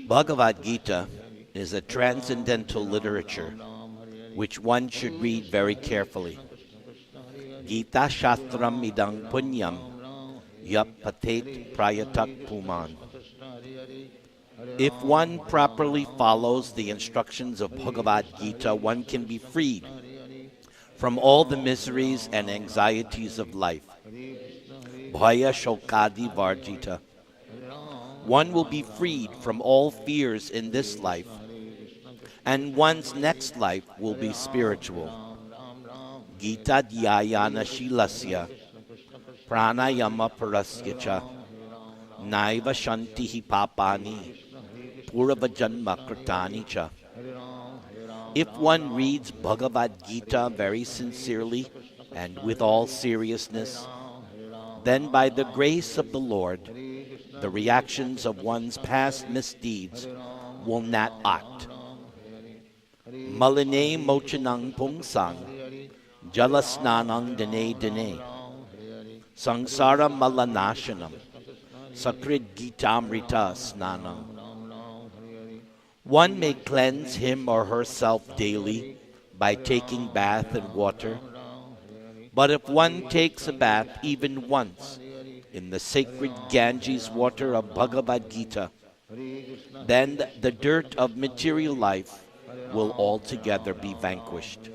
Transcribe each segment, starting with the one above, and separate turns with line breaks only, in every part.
Bhagavad Gita is a transcendental literature which one should read very carefully. Gita Shastram Idang Punyam Yap Patet Prayatak Puman. If one properly follows the instructions of Bhagavad Gita, one can be freed from all the miseries and anxieties of life. Bhaya Shokadi Varjita. One will be freed from all fears in this life, and one's next life will be spiritual. Gita Dhyayana Shilasya Pranayama Parasyacha Naiva Shantihi Papani Purava Janma Kritani Cha. If one reads Bhagavad Gita very sincerely and with all seriousness, then by the grace of the Lord, the reactions of one's past misdeeds will not act. Maline mochanang pungsang, jalasnanang dene dene, sangsara malanashanam, sakrid gitamrita snanam. One may cleanse him or herself daily by taking bath and water, but if one takes a bath even once in the sacred Ganges water of Bhagavad Gita, then the dirt of material life will altogether be vanquished.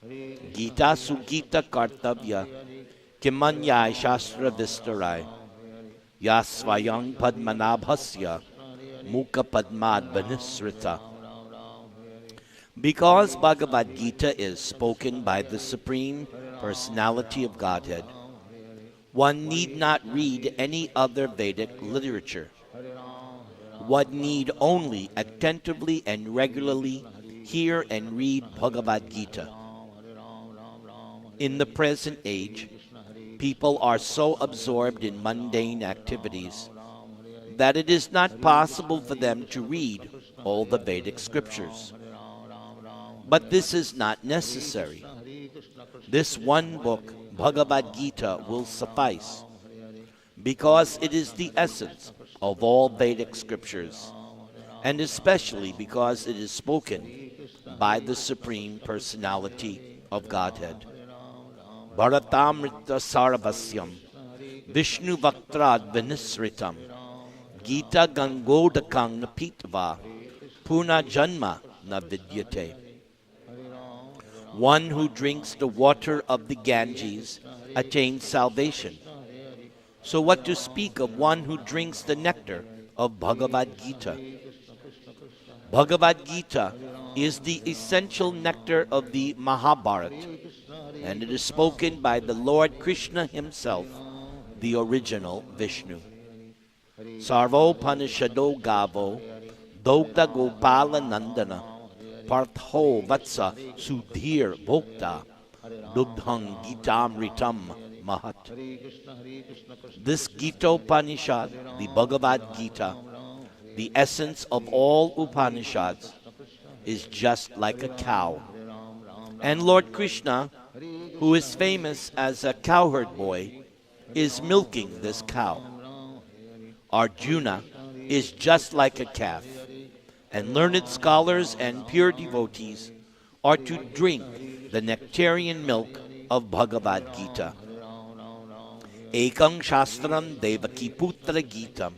Gita Sugita Kartavya Kimanyai Shastra Vistarai Yasvayang Padmanabhasya Mukha Padmad Vanisrita. Because Bhagavad Gita is spoken by the Supreme Personality of Godhead, one need not read any other Vedic literature. One need only attentively and regularly hear and read Bhagavad Gita. In the present age, people are so absorbed in mundane activities that it is not possible for them to read all the Vedic scriptures. But this is not necessary. This one book, Bhagavad Gita, will suffice, because it is the essence of all Vedic scriptures, and especially because it is spoken by the Supreme Personality of Godhead. Bharatamrita Sarvasyam Vishnu Vaktrad Vinisritam Gita Gangodakang Napitva Puna Janma Na Vidyate. One who drinks the water of the Ganges attains salvation. So what to speak of one who drinks the nectar of Bhagavad Gita? Bhagavad Gita is the essential nectar of the Mahabharata, and it is spoken by the Lord Krishna himself, the original Vishnu. Sarvo Panishado Gavo Dogda Gopala Nandana Partho Vatsa Sudhir Bhokta Dugdhang Gitamritam Mahat. This Gita Upanishad, the Bhagavad Gita, the essence of all Upanishads, is just like a cow. And Lord Krishna, who is famous as a cowherd boy, is milking this cow. Arjuna is just like a calf, and learned scholars and pure devotees are to drink the nectarian milk of Bhagavad Gita. Ekang Shastram Devaki Putra Gitam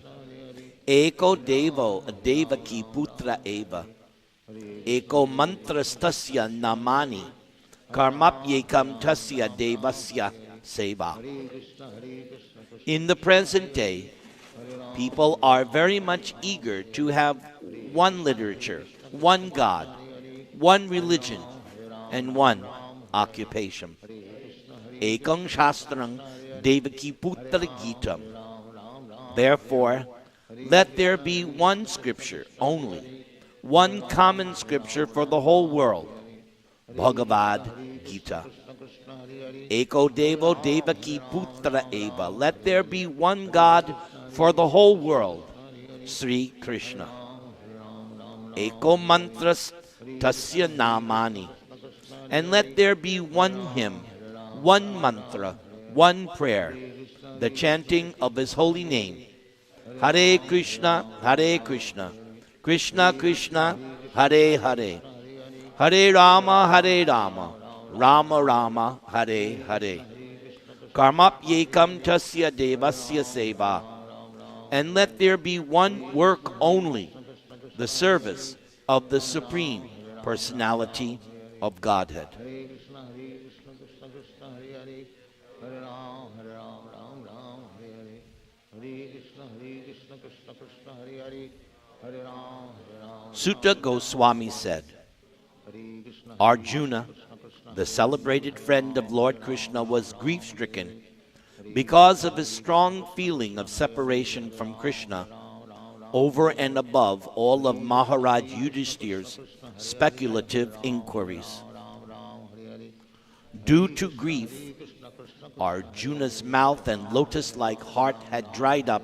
Eko Devo Devaki Putra Eva Eko Mantrastasya Namani Karmapyekam Tasya Devasya Seva. In the present day, people are very much eager to have one literature, one God, one religion, and one occupation. Ekang Shastrang Devaki Putra Gitam. Therefore, let there be one scripture only, one common scripture for the whole world, Bhagavad Gita. Eko Devo Devaki Putra Eva. Let there be one God for the whole world, Sri Krishna. Eko Mantras Tasya Namani. And let there be one hymn, one mantra, one prayer, the chanting of his holy name, Hare Krishna, Krishna Krishna, Hare Hare, Hare Rama, Rama Rama, Hare Hare. Karmapyekam tasya devasya seva. And let there be one work only, the service of the Supreme Personality of Godhead. Sutta Goswami said, Arjuna, the celebrated friend of Lord Krishna, was grief-stricken because of his strong feeling of separation from Krishna over and above all of Maharaj Yudhishthir's speculative inquiries. Due to grief, Arjuna's mouth and lotus-like heart had dried up,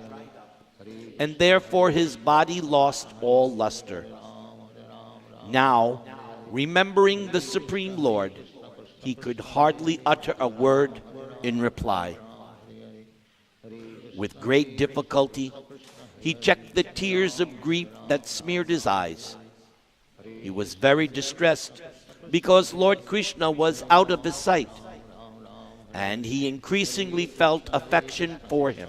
and therefore his body lost all luster. Now, remembering the Supreme Lord, he could hardly utter a word in reply. With great difficulty, he checked the tears of grief that smeared his eyes. He was very distressed because Lord Krishna was out of his sight, and he increasingly felt affection for him.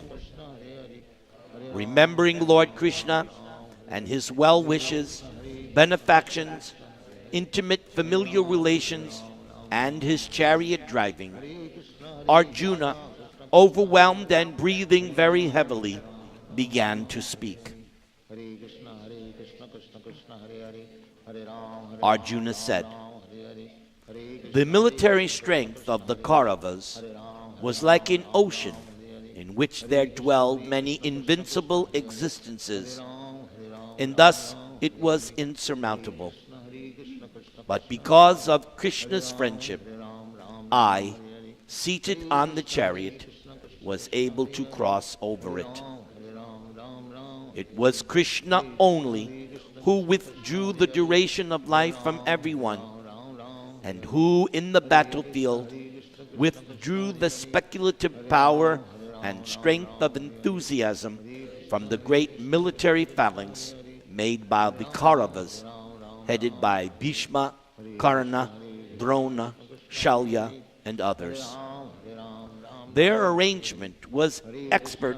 Remembering Lord Krishna and his well wishes, benefactions, intimate familial relations, and his chariot driving, Arjuna, overwhelmed and breathing very heavily, began to speak. Arjuna said, the military strength of the Kauravas was like an ocean in which there dwelled many invincible existences, and thus it was insurmountable. But because of Krishna's friendship, I, seated on the chariot, was able to cross over it. It was Krishna only who withdrew the duration of life from everyone, and who in the battlefield withdrew the speculative power and strength of enthusiasm from the great military phalanx made by the Kauravas, headed by Bhishma, Karna, Drona, Shalya, and others. Their arrangement was expert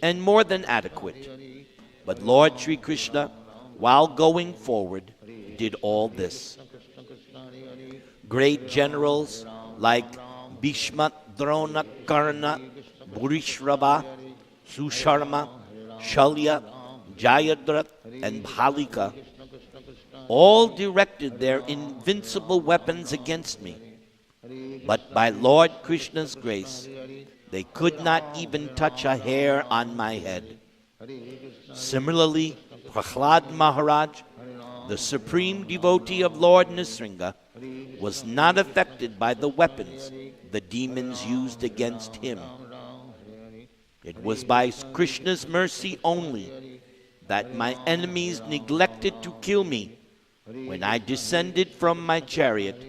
and more than adequate, but Lord Sri Krishna, while going forward, did all this. Great generals like Bhishma, Drona, Karna, Bhurishrava, Susharma, Shalya, Jayadratha, and Bhalika all directed their invincible weapons against me. But by Lord Krishna's grace, they could not even touch a hair on my head. Similarly, Prahlad Maharaj, the supreme devotee of Lord Nisringa, was not affected by the weapons the demons used against him. It was by Krishna's mercy only that my enemies neglected to kill me when I descended from my chariot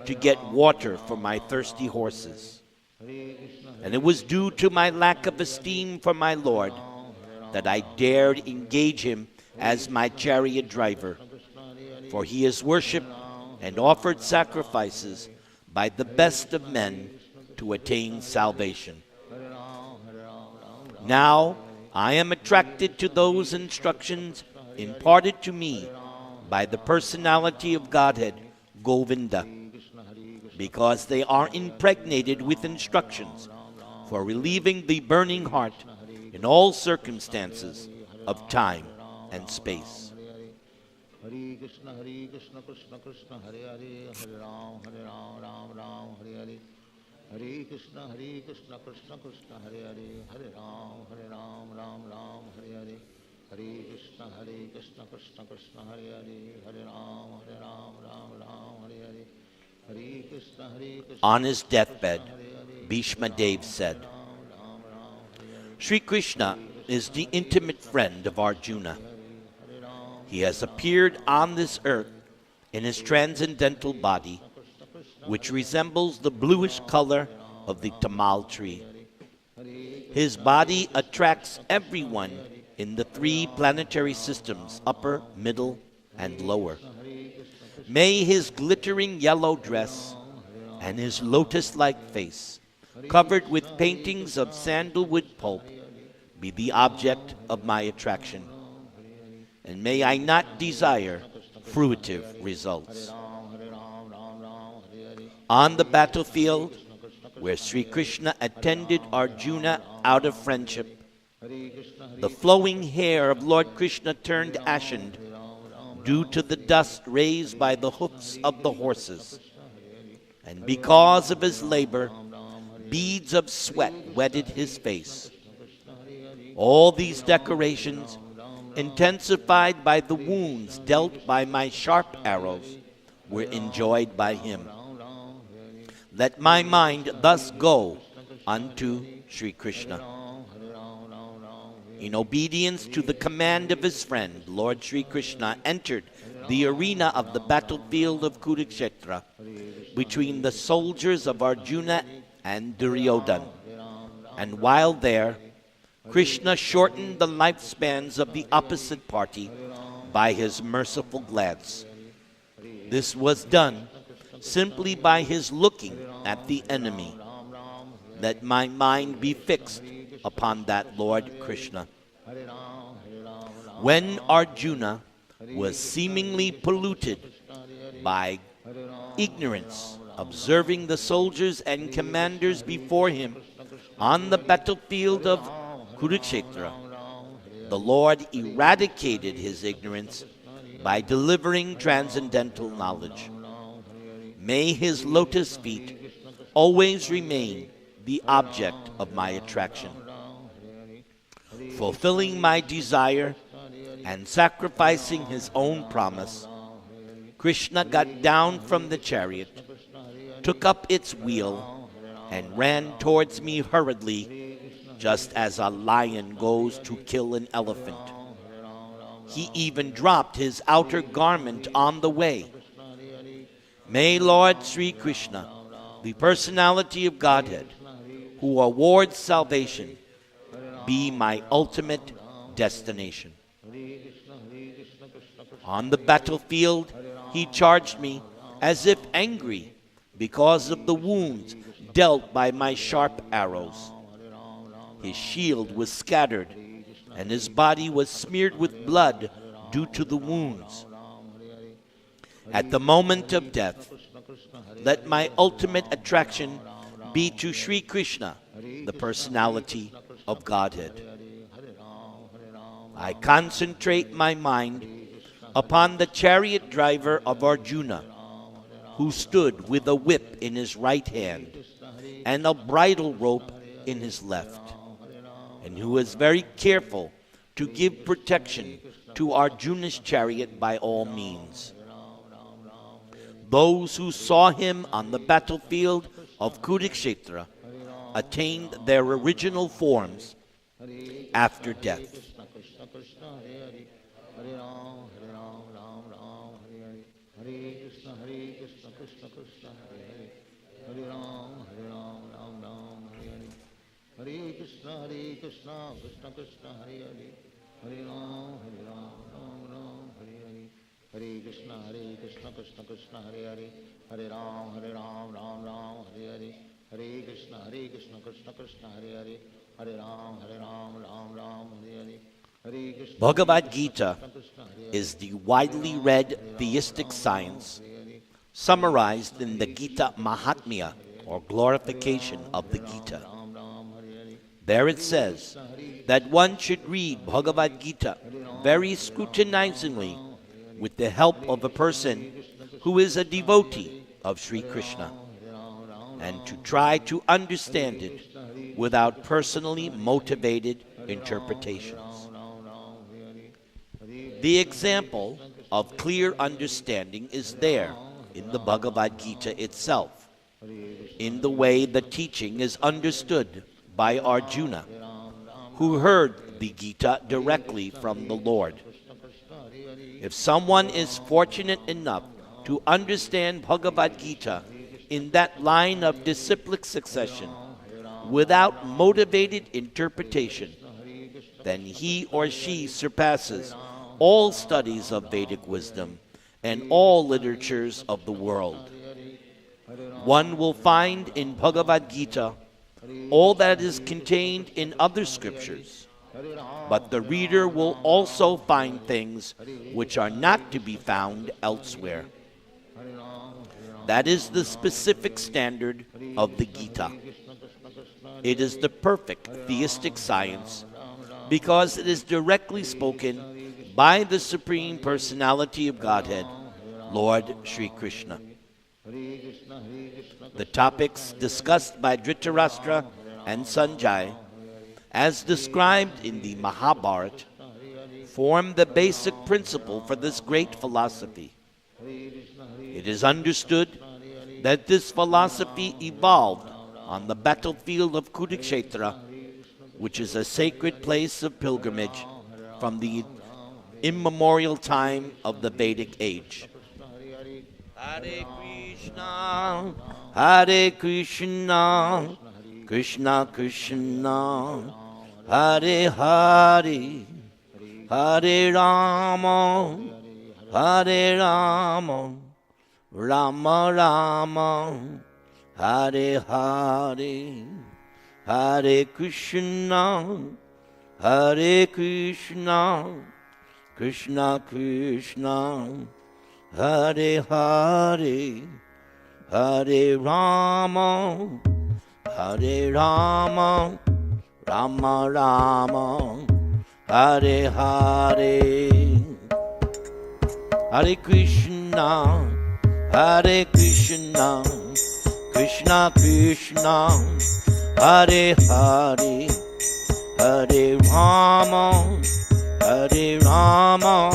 to get water for my thirsty horses. And it was due to my lack of esteem for my Lord that I dared engage him as my chariot driver, for he is worshipped and offered sacrifices by the best of men to attain salvation. Now I am attracted to those instructions imparted to me by the personality of Godhead, Govinda, because they are impregnated with instructions for relieving the burning heart in all circumstances of time and space. Hare Krishna, Krishna Krishna, Hare Hare, Hare Ram, Ram Ram, Hare Hare. Hare Krishna, Krishna Krishna, Hare Hare, Hare Ram, Ram Ram, Hare Hare. Hare Krishna, Krishna Krishna, Hare Hare, Hare Ram, Ram Hare Hare. Hare Krishna, on his deathbed, Bhishma Dev said, Sri Krishna is the intimate friend of Arjuna. He has appeared on this earth in his transcendental body, which resembles the bluish color of the tamal tree. His body attracts everyone in the 3 planetary systems, upper, middle, and lower. May his glittering yellow dress and his lotus-like face, covered with paintings of sandalwood pulp, be the object of my attraction. And may I not desire fruitive results. On the battlefield, where Sri Krishna attended Arjuna out of friendship, the flowing hair of Lord Krishna turned ashen due to the dust raised by the hoofs of the horses. And because of his labor, beads of sweat wetted his face. All these decorations, intensified by the wounds dealt by my sharp arrows, were enjoyed by him. Let my mind thus go unto Sri Krishna. In obedience to the command of his friend, Lord Sri Krishna entered the arena of the battlefield of Kurukshetra between the soldiers of Arjuna and Duryodhana. And while there, Krishna shortened the lifespans of the opposite party by his merciful glance. This was done simply by his looking at the enemy. Let my mind be fixed upon that Lord Krishna. When Arjuna was seemingly polluted by ignorance, observing the soldiers and commanders before him on the battlefield of Kurukshetra, the Lord eradicated his ignorance by delivering transcendental knowledge. May his lotus feet always remain the object of my attraction. Fulfilling my desire and sacrificing his own promise, Krishna got down from the chariot, took up its wheel, and ran towards me hurriedly, just as a lion goes to kill an elephant. He even dropped his outer garment on the way. May Lord Sri Krishna, the personality of Godhead, who awards salvation, be my ultimate destination. On the battlefield, he charged me as if angry because of the wounds dealt by my sharp arrows. His shield was scattered, and his body was smeared with blood due to the wounds. At the moment of death, let my ultimate attraction be to Sri Krishna, the personality of Godhead. I concentrate my mind upon the chariot driver of Arjuna, who stood with a whip in his right hand and a bridle rope in his left, and who was very careful to give protection to Arjuna's chariot by all means. Those who saw him on the battlefield of Kurukshetra attained their original forms after death.
Hare Krishna, Krishna Krishna, Hare Hare, Hare Ram, Ram Ram, Hare Hare, Hare Krishna, Krishna Krishna, Hare Hare, Hare Ram, Ram, Hare Hare, Hare Krishna.
Bhagavad Gita is the widely read theistic science summarized in the Gita Mahatmya, or glorification of the Gita. There it says that one should read Bhagavad Gita very scrutinizingly with the help of a person who is a devotee of Sri Krishna, and to try to understand it without personally motivated interpretations. The example of clear understanding is there in the Bhagavad Gita itself, in the way the teaching is understood by Arjuna, who heard the Gita directly from the Lord. If someone is fortunate enough to understand Bhagavad Gita in that line of disciplic succession, without motivated interpretation, then he or she surpasses all studies of Vedic wisdom and all literatures of the world. One will find in Bhagavad Gita all that is contained in other scriptures, but the reader will also find things which are not to be found elsewhere. That is the specific standard of the Gita. It is the perfect theistic science because it is directly spoken by the Supreme Personality of Godhead, Lord Sri Krishna. The topics discussed by Dhritarashtra and Sanjay, as described in the Mahabharata, form the basic principle for this great philosophy. It is understood that this philosophy evolved on the battlefield of Kurukshetra, which is a sacred place of pilgrimage from the immemorial time of the Vedic age. Hare Krishna, Hare Krishna, Krishna Krishna, Hare Hare, Hare Rama, Hare Rama, Rama Rama, Hare Hare, Hare Krishna, Hare Krishna, Krishna Krishna, Hare Hare, Hare Rama, Hare Rama, Rama Rama, Hare Hare. Hare Krishna, Hare Krishna, Krishna Krishna, Hare Hare, Hare Rama, Hare Rama,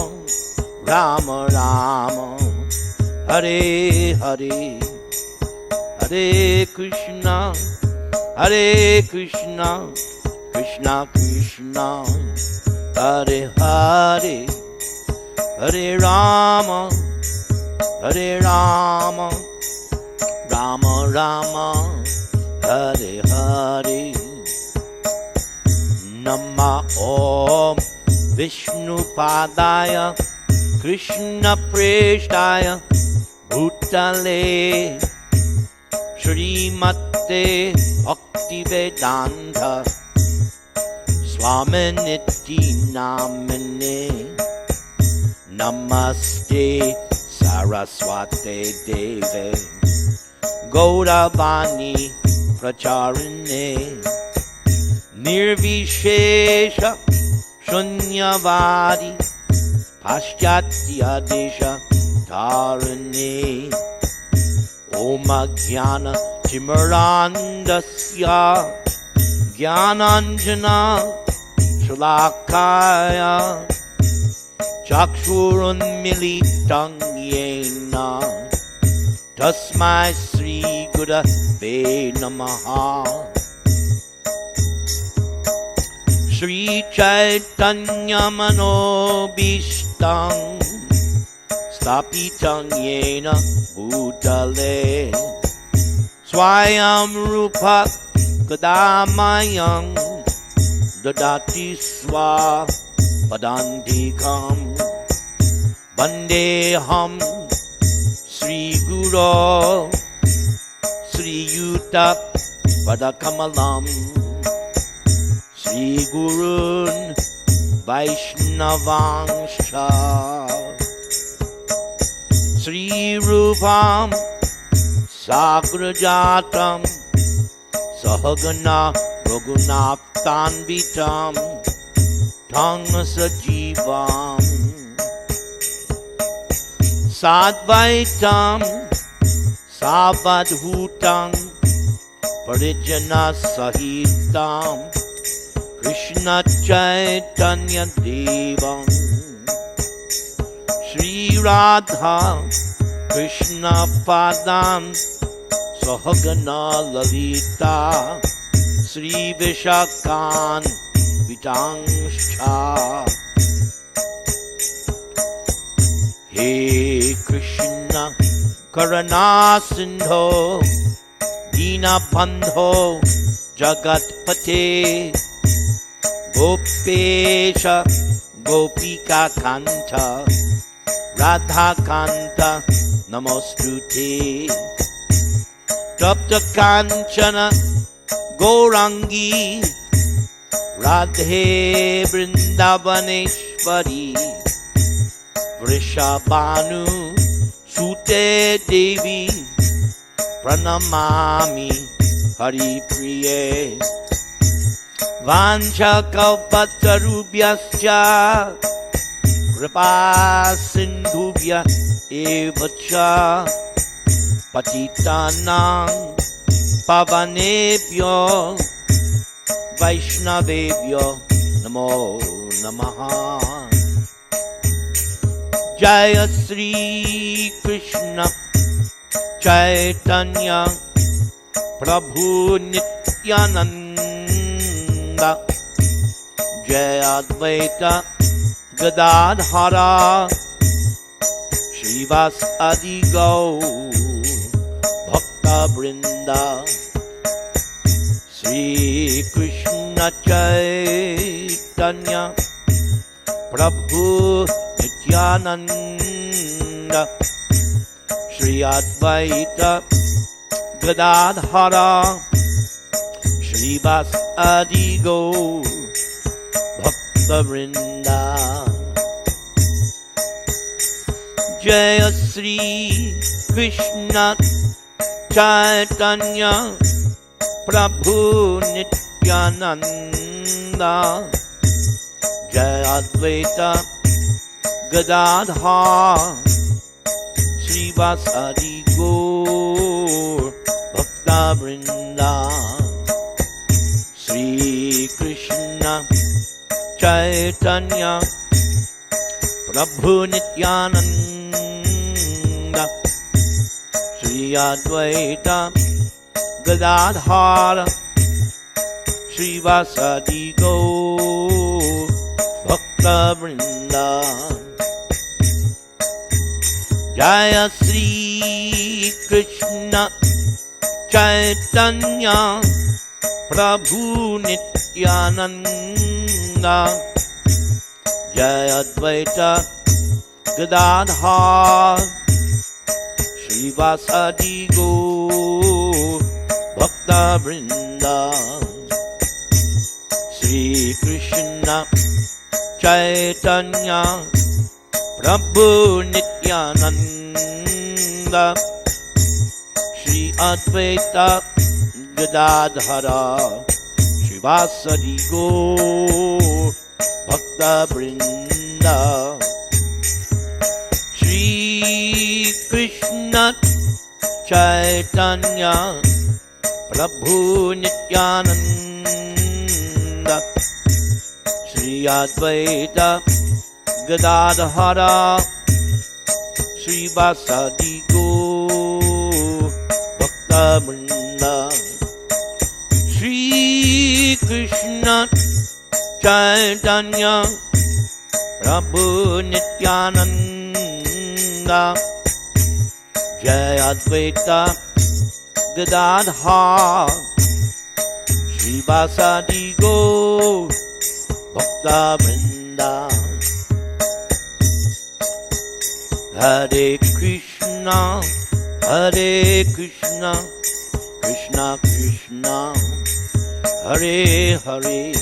Rama Rama, Hare Hare. Hare Krishna, Hare Krishna, Krishna Krishna, Hare Hare, Hare Rama, Hare Rama, Rama Rama, Hare Hare. Nama Om Vishnu Padaya Krishna Preshtaya Bhutale Srimate Bhaktivedanta Swaminiti Namane Namaste Saraswate Deve Gauravani Pracharine Nirvishesha Shunyavadi Paschatya Desha Dharane Om Jnana Timirandasya Jnananjana Shalakaya Chakshurunmilitam Yena Tasmai Sri Gurave Namaha. Sri Chaitanya Manobishtam Stapitam Yena Bhutale Swayam Rupa Kadamayam Dadati Swa Padantikam Vandeham Sri Guru Sri Yuta Padakamalam Sri Gurun Vaishnavangsha Sri Rupam Sagrajatam Sahagana Raghunathanvitam Tang Sajivam Sadvaitam Savadhutam Parijana Sahitam Krishna Chaitanya Devam Sri Radha Krishna Padam Sahagana Lalita Sri Vishakan Vitangsha. He Krishna Karana Sindho Dina Bandho Jagatpate Gopesha Gopika Kanta Radha Kanta Namostute Tapta Kanchana Gourangi Radhe Vrindavaneshwari Vrishabhanu Sute Devi Pranamami Hari Priye Vancha Kalpatarubhyascha Kripa Sindhubhya Evacha Patitanang Pavanebhyo Vaishnavebhyo Namo Namaha Jaya Sri Krishna Chaitanya Prabhu Nityananda Jaya Advaita Gadadhara Shivas Adi Gaur Bhakta Vrinda Sri Krishna Chaitanya Prabhu Nityananda Shri Advaita Gadadhara Shrivas Adi Gaur Bhakta Vrinda Jaya Sri Krishna Chaitanya Prabhu Nityananda Jaya Advaita Gadadhara Shrivas Adi Gaur Bhakta Vrinda Sri Krishna Chaitanya Prabhu Nityananda Shri Advaita Gadadhara Srivasadi Gaur Bhakta Vrinda Jaya Sri Krishna Chaitanya Prabhu Nityananda Jaya Advaita Gadadhara Srivasadi Gaur Bhakta Vrinda Sri Krishna Chaitanya Prabhu Nityananda Shri Advaita Gadadhara Srivasadi Gaur Bhakta Vrinda Shri Krishna Chaitanya Prabhu Nityananda Shri Advaita Gadadhara Srivasadi Gaur Bhakta Vrinda Shri Krishna Chaitanya Prabhu Nityananda Jaya Advaita Gadadhara Srivasadi Gaur Bhakta Vrinda Hare Krishna Krishna Krishna Hare Hare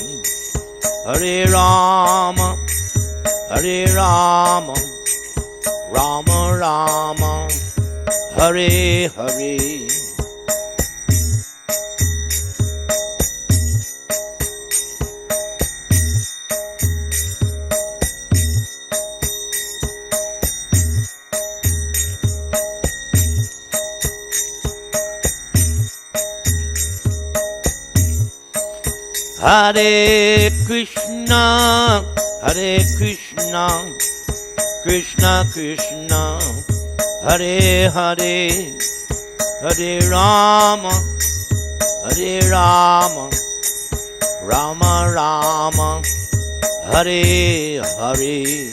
Hare Rama Rama Rama Hare Hare Hare Krishna Krishna Krishna Hare Hare Hare Rama Rama Rama Hare Hare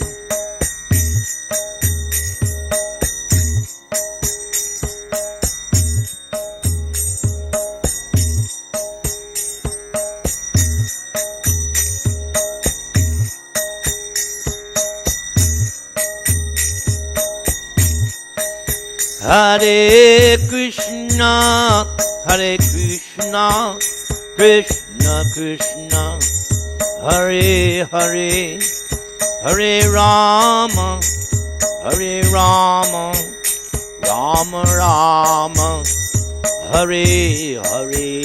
Hare Krishna, Hare Krishna, Krishna Krishna, Hare Hare, Hare Rama, Hare Rama, Rama Rama, Hare Hare.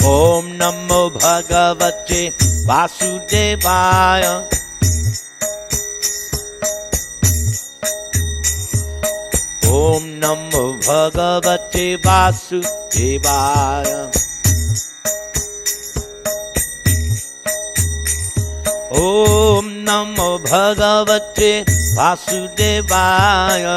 Om Namo Bhagavate Vasudevaya. Om Namo Bhagavate Vasudevaya. Om Namo Bhagavate Vasudevaya.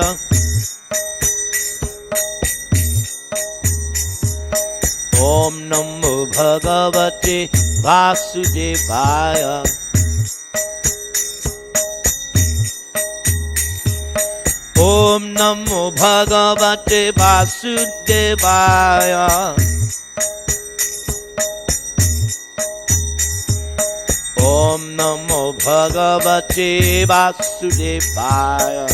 Om Namo Bhagavate Vasudevaya. Om Namo Bhagavate Vasudevaya. Om Namo Bhagavate Vasudevaya.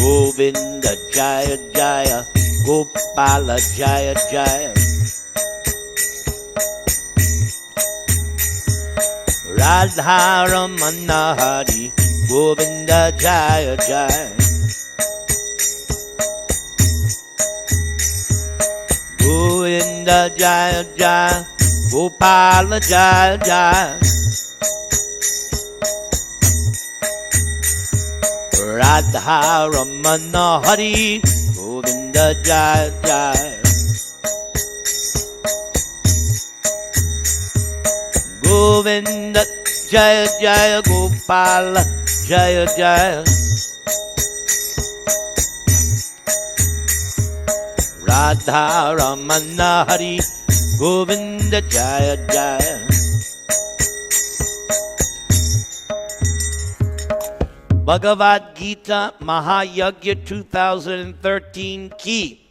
Govinda Jaya Jaya, Gopala Jaya Jaya. Radha Ramana Hari, Govinda Jaya Jaya. Govinda Jaya Jaya, Gopala Jaya Jaya. Radha Ramana Hari, Govinda Jaya Jaya. Govinda Jaya Jaya, Gopala Jaya Jaya. Radha Ramana Hari, Govinda Jaya Jaya. Bhagavad Gita Mahayagya 2013 Ki